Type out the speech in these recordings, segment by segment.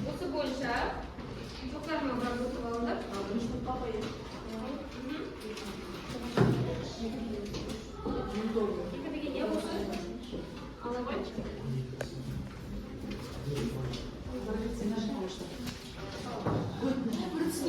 Осы бойынша тоқтармен біраз отырып алыңдар. Екі деген не осы? Ала ғой. Осы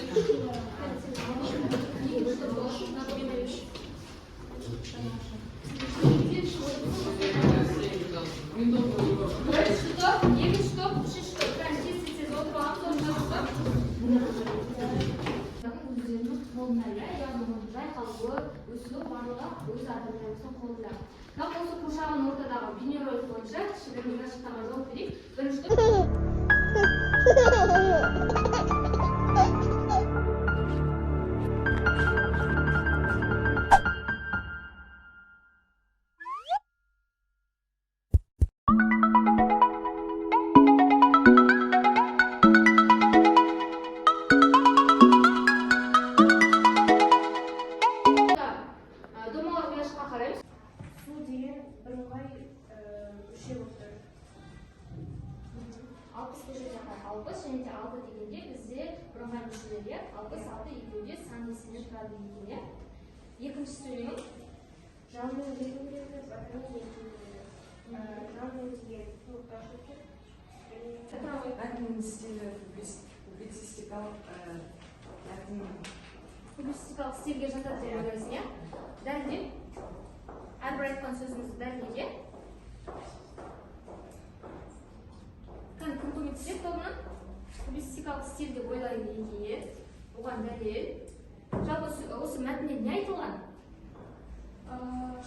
қоршаған ортадағы бейнеролик бойынша кішігірім шықтаға жауап берейік. Бірінші екінші сөйлеймін. Публицистикалық стильге жатады деп ойлайсың, иә? Дәлдеп. Әрбір айтқан сөзіңізді дәлдеуге. Кім көмектеседі тобынан? Публицистикалық стиль деп ойлайын дегенде, оған дәлел. Жалпы осы мәтінде не айтылған?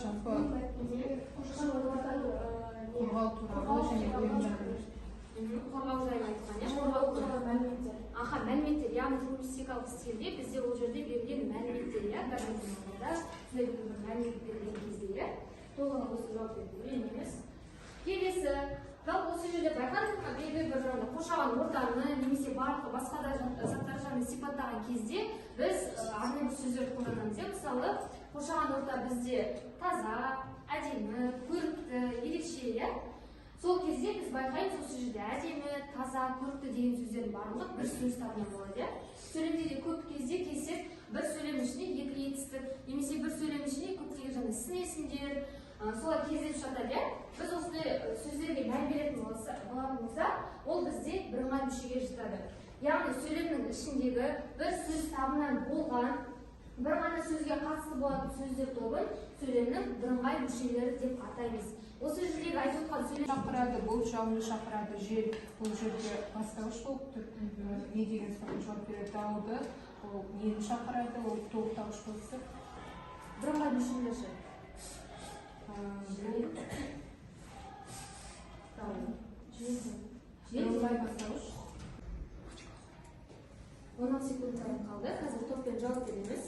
Жалпы қорғау туралы және қорғау жайлы айтылған, иә? Қорғау туралы мәліметтер. Аха, мәліметтер, яғни публицистикалық стильде бізде ол жерде берілген мәліметтер, иә? Сізде бір мәлімет берілген кезде, иә? Толығына осы жауап беруге емес. Келесі, жалпы осы жерде байқадыңыз ма, белгілі бір қоршаған ортаны немесе барлық басқа да заттарды сипаттаған кезде біз арнайы бір сөздерді қолданамыз. Мысалы, қоршаған орта бізде таза, әдемі, көрікті, ерекше, иә? Сол кезде біз байқаймыз, осы жерде әдемі, таза, көрікті деген сөздердің барлығы бір сөз табына болады, иә? Сөйлемде де көп кезде келсек, бір сөйлем ішіне екі етістік, немесе бір сөйлем ішіне көптеген жаңа сын есімдер, солар кездесіп жатады, иә? Біз осындай сөздерге мән беретін болса, ол бізде бірыңғай мүшеге жатады. Яғни сөйлемнің ішіндегі бір сөз табынан болған, бір ғана сөзге қатысты болатын сөздер тобын сөйлемнің бірыңғай мүшелері деп атаймыз. Осы жердегі айтып отқан сөйлем шақырады, бұл жауынды шақырады, жел, бұл жерде бастауыш болып не деген сұраққа жауап береді, дауылды, ол нені шақырады, ол тоқтауыш болып бірыңғай мүшелері. Бірыңғай бастауыш. 16 секунд қалды. Қазір топпен жауап береміз.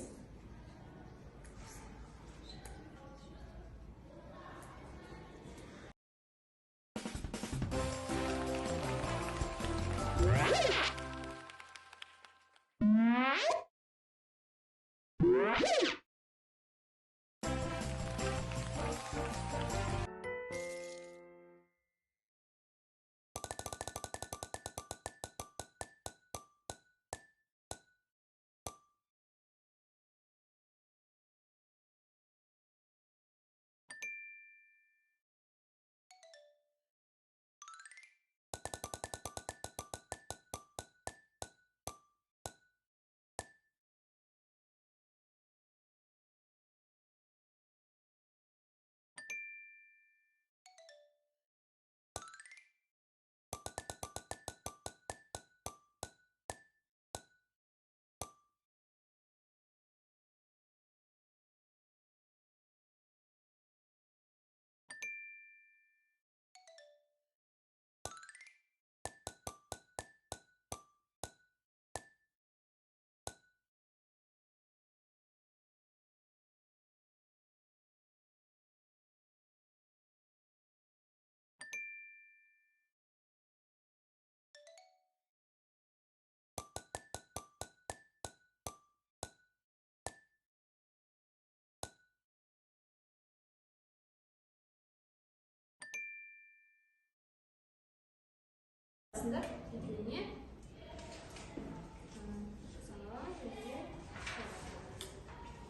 Тетіліне.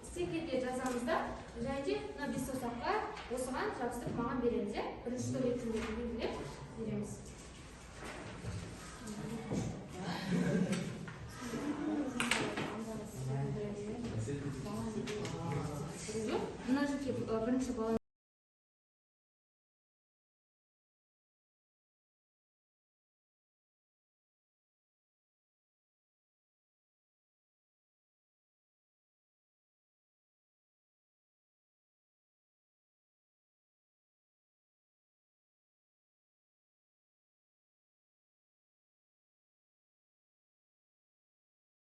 Стикерге жазамыз да, және де мына бес саусаққа осыған жабыстырып маған береміз, бірінші топ ретінде белгілеп береміз. Мына жерге бірінші бала